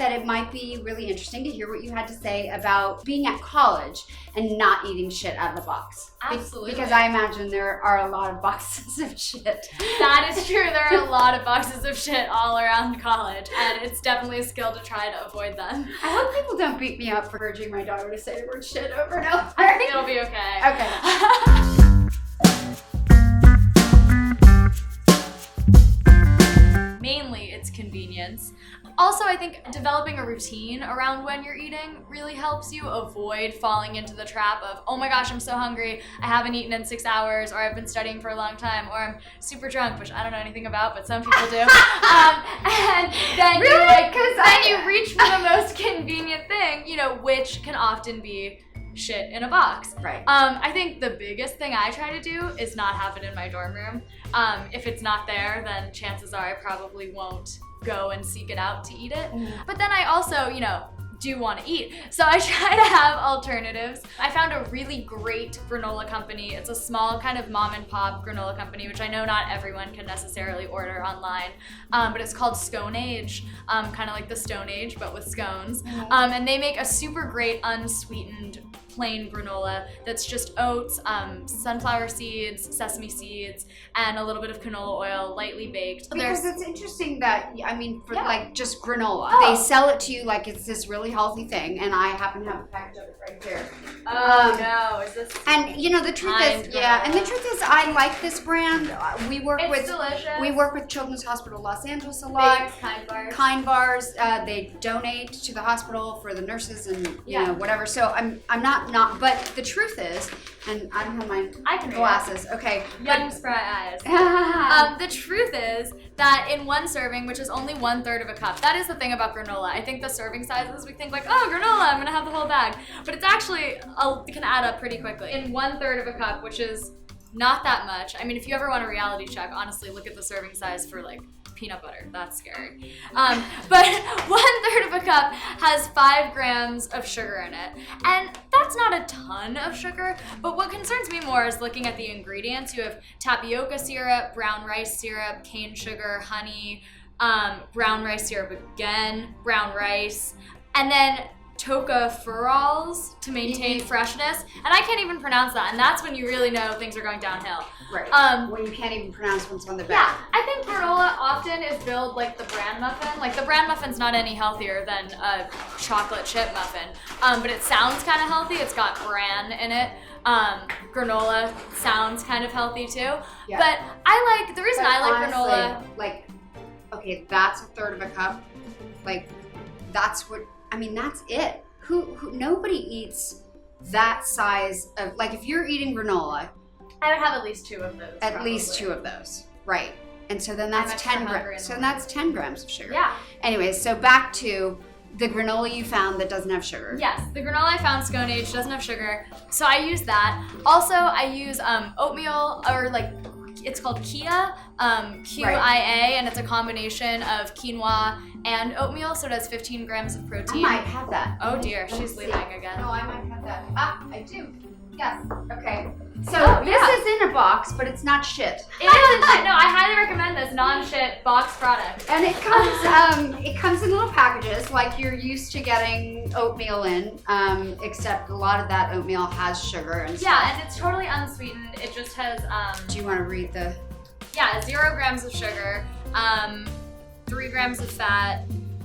that it might be really interesting to hear what you had to say about being at college and not eating shit out of the box. Absolutely. Because I imagine there are a lot of boxes of shit. That is true. There are a lot of boxes of shit all around college, and it's definitely a skill to try to avoid them. I hope people don't beat me up for urging my daughter to say the word shit over and over. It'll be okay. Okay. Mainly, it's convenience. Also, I think developing a routine around when you're eating really helps you avoid falling into the trap of, oh my gosh, I'm so hungry, I haven't eaten in 6 hours, or I've been studying for a long time, or I'm super drunk, which I don't know anything about, but some people do. And then you reach for the most convenient thing, which can often be shit in a box. Right. I think the biggest thing I try to do is not have it in my dorm room. If it's not there, then chances are I probably won't go and seek it out to eat it. But then I also, do want to eat. So I try to have alternatives. I found a really great granola company. It's a small kind of mom and pop granola company, which I know not everyone can necessarily order online, but it's called Scone Age, kind of like the Stone Age, but with scones. And they make a super great unsweetened plain granola that's just oats, sunflower seeds, sesame seeds, and a little bit of canola oil, lightly baked. Because it's interesting that, like just granola, they sell it to you like it's this really healthy thing, and I happen to have a package of it right here. Oh no, is this? And the truth is, I like this brand. We work delicious. We work with Children's Hospital Los Angeles a lot. Kind bars. They donate to the hospital for the nurses and whatever. So I'm not, but the truth is, and I don't have my glasses. Okay. Young spry eyes. The truth is that in one serving, which is only 1/3 of a cup, that is the thing about granola. I think the serving sizes, we think like, oh, granola, I'm gonna have the whole bag. But it's actually, it can add up pretty quickly. In 1/3 of a cup, which is not that much. I mean, if you ever want a reality check, honestly, look at the serving size for like peanut butter. That's scary. But 1/3 of a cup has 5 grams of sugar in it. And that's not a ton of sugar, but what concerns me more is looking at the ingredients. You have tapioca syrup, brown rice syrup, cane sugar, honey, brown rice syrup again, brown rice, and then tocopherols to maintain freshness. And I can't even pronounce that, and that's when you really know things are going downhill. Right. When you can't even pronounce what's on the back. Yeah, I think granola often is billed like the bran muffin. Like the bran muffin's not any healthier than a chocolate chip muffin, but it sounds kind of healthy. It's got bran in it. Granola sounds kind of healthy too. Yeah. But the reason I like granola. Okay, that's 1/3 of a cup. That's it. Who nobody eats that size of, if you're eating granola, I would have at least 2 of those. At least 2 of those, right? And so then that's 10 grams. So that's 10 grams of sugar. Yeah. Anyways, so back to the granola you found that doesn't have sugar. Yes, the granola I found, Scone Age, doesn't have sugar, so I use that. Also, I use oatmeal, or it's called Kia, QIA, and it's a combination of quinoa and oatmeal, so it has 15 grams of protein. I might have that. Oh dear, she's leaving again. No, I might have that. I do. Yes. Okay. So this is in a box, but it's not shit. It isn't shit. No, I highly recommend this non-shit box product. And it comes in little packages like you're used to getting oatmeal in, except a lot of that oatmeal has sugar and stuff. Yeah, and it's totally unsweetened. It just has. Do you want to read the? Yeah, 0 grams of sugar, 3 grams of fat,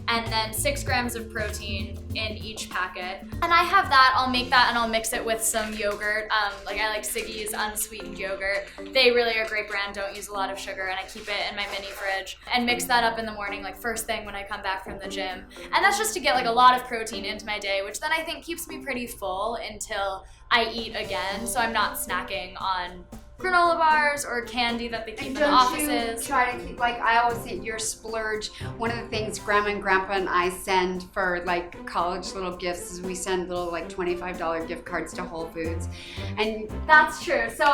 and then 6 grams of protein in each packet. And I have that, I'll make that and I'll mix it with some yogurt. I like Siggy's unsweetened yogurt. They really are a great brand, don't use a lot of sugar, and I keep it in my mini fridge and mix that up in the morning, first thing when I come back from the gym. And that's just to get a lot of protein into my day, which then I think keeps me pretty full until I eat again, so I'm not snacking on granola bars or candy that they keep in the offices. You try to keep, I always think your splurge. One of the things Grandma and Grandpa and I send for college little gifts is we send little $25 gift cards to Whole Foods. And that's true. So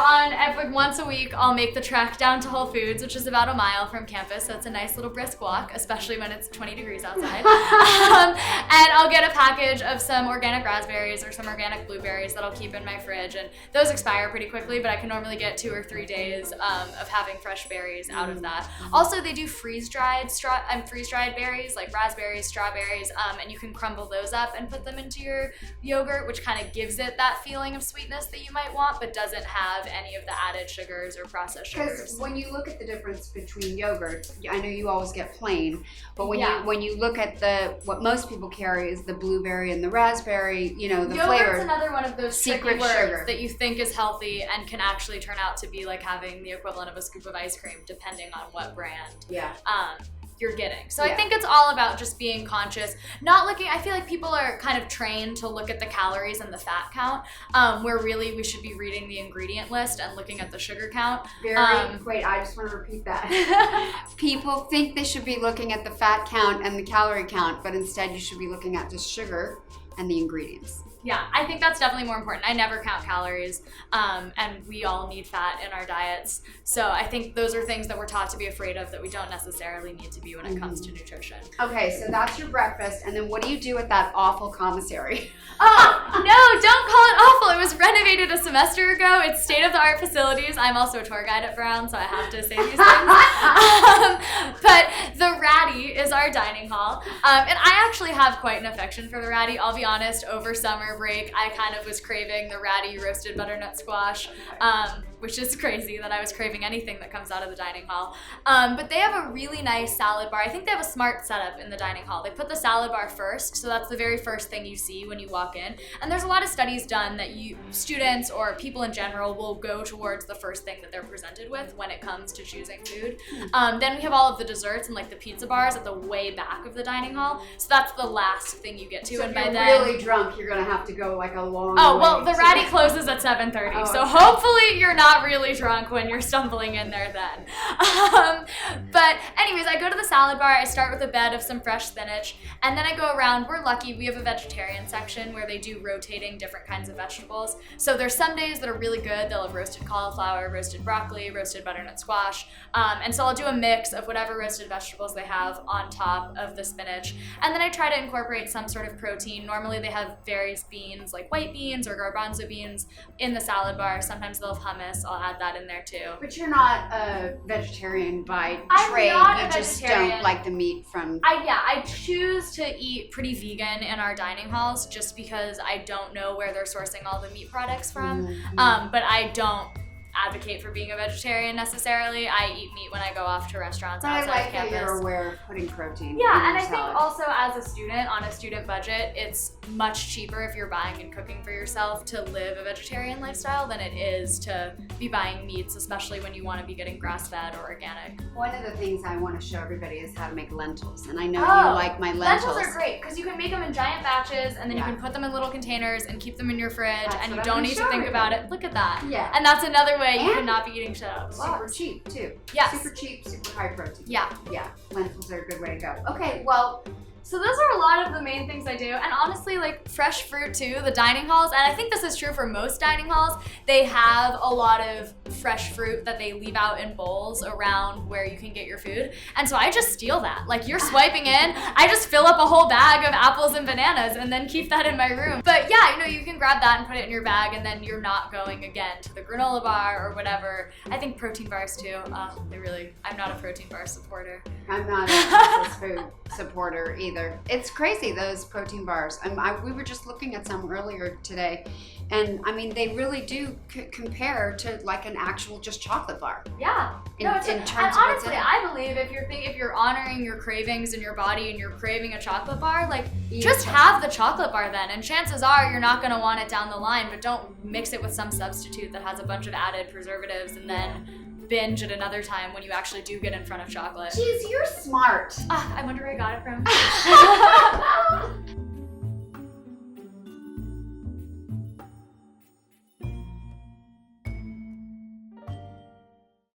once a week, I'll make the trek down to Whole Foods, which is about a mile from campus. So it's a nice little brisk walk, especially when it's 20 degrees outside. And I'll get a package of some organic raspberries or some organic blueberries that I'll keep in my fridge. And those expire pretty quickly, but I can normally get get 2 or 3 days of having fresh berries out of that. Also, they do freeze-dried berries, like raspberries, strawberries, and you can crumble those up and put them into your yogurt, which kind of gives it that feeling of sweetness that you might want, but doesn't have any of the added sugars or processed sugars. Because when you look at the difference between yogurt, I know you always get plain, but when you look at what most people carry is the blueberry and the raspberry, the Yogurt's flavor. Another one of those secret words sugar that you think is healthy and can actually turn out to be like having the equivalent of a scoop of ice cream, depending on what brand you're getting. So I think it's all about just being conscious, not looking. I feel like people are kind of trained to look at the calories and the fat count, where really we should be reading the ingredient list and looking at the sugar count. Wait, I just want to repeat that. People think they should be looking at the fat count and the calorie count, but instead you should be looking at just sugar and the ingredients. Yeah, I think that's definitely more important. I never count calories, and we all need fat in our diets. So I think those are things that we're taught to be afraid of that we don't necessarily need to be when it comes to nutrition. Okay, so that's your breakfast, and then what do you do with that awful commissary? Oh, no, don't call it awful. It was renovated a semester ago. It's state-of-the-art facilities. I'm also a tour guide at Brown, so I have to say these things. But the Ratty is our dining hall, and I actually have quite an affection for the Ratty. I'll be honest, over summer break, I kind of was craving the Ratty roasted butternut squash, which is crazy that I was craving anything that comes out of the dining hall. But they have a really nice salad bar. I think they have a smart setup in the dining hall. They put the salad bar first, so that's the very first thing you see when you walk in. And there's a lot of studies done that students or people in general will go towards the first thing that they're presented with when it comes to choosing food. Then we have all of the desserts and like the pizza bars at the way back of the dining hall. So that's the last thing you get to. So and if by you're then, really drunk, you're gonna have to go like a long oh, way. well, the Ratty closes at 7:30, so hopefully you're not really drunk when you're stumbling in there then. But anyways, I go to the salad bar, I start with a bed of some fresh spinach, and then I go around. We're lucky, we have a vegetarian section where they do rotating different kinds of vegetables. So there's some days that are really good. They'll have roasted cauliflower, roasted broccoli, roasted butternut squash, and so I'll do a mix of whatever roasted vegetables they have on top of the spinach, and then I try to incorporate some sort of protein. Normally they have various beans, like white beans or garbanzo beans, in the salad bar. Sometimes they'll have hummus. I'll add that in there too. But you're not a vegetarian by trade. Not you a just vegetarian. don't like the meat from. I choose to eat pretty vegan in our dining halls just because I don't know where they're sourcing all the meat products from. But I don't advocate for being a vegetarian necessarily. I eat meat when I go off to restaurants outside I like of campus. that you're aware of putting protein. Yeah, in and your I think salad. also as a student on a student budget, it's much cheaper if you're buying and cooking for yourself to live a vegetarian lifestyle than it is to be buying meats, especially when you want to be getting grass-fed or organic. One of the things I want to show everybody is how to make lentils, and I know you like my lentils. Lentils are great because you can make them in giant batches, and then you can put them in little containers and keep them in your fridge, and you don't need to think about it. Look at that. Yeah. And that's another way you cannot be eating shit out of the Super box. cheap too. Yes. Super cheap, super high protein. Yeah. Yeah. Lentils are a good way to go. Okay, well, So those are a lot of the main things I do. And honestly, like fresh fruit too, the dining halls, and I think this is true for most dining halls, they have a lot of fresh fruit that they leave out in bowls around where you can get your food. And so I just steal that. Like you're swiping in, I just fill up a whole bag of apples and bananas and then keep that in my room. But yeah, you can grab that and put it in your bag and then you're not going again to the granola bar or whatever. I think protein bars too, I'm not a protein bar supporter. I'm not a processed food supporter either. It's crazy, those protein bars. We were just looking at some earlier today, and I mean, they really do compare to like an actual just chocolate bar. Yeah. In terms and of honestly, what's in it. I believe if you're honoring your cravings in your body and you're craving a chocolate bar, like just have the chocolate bar then. And chances are you're not going to want it down the line, but don't mix it with some substitute that has a bunch of added preservatives and then binge at another time when you actually do get in front of chocolate. Jeez, you're smart. I wonder where I got it from.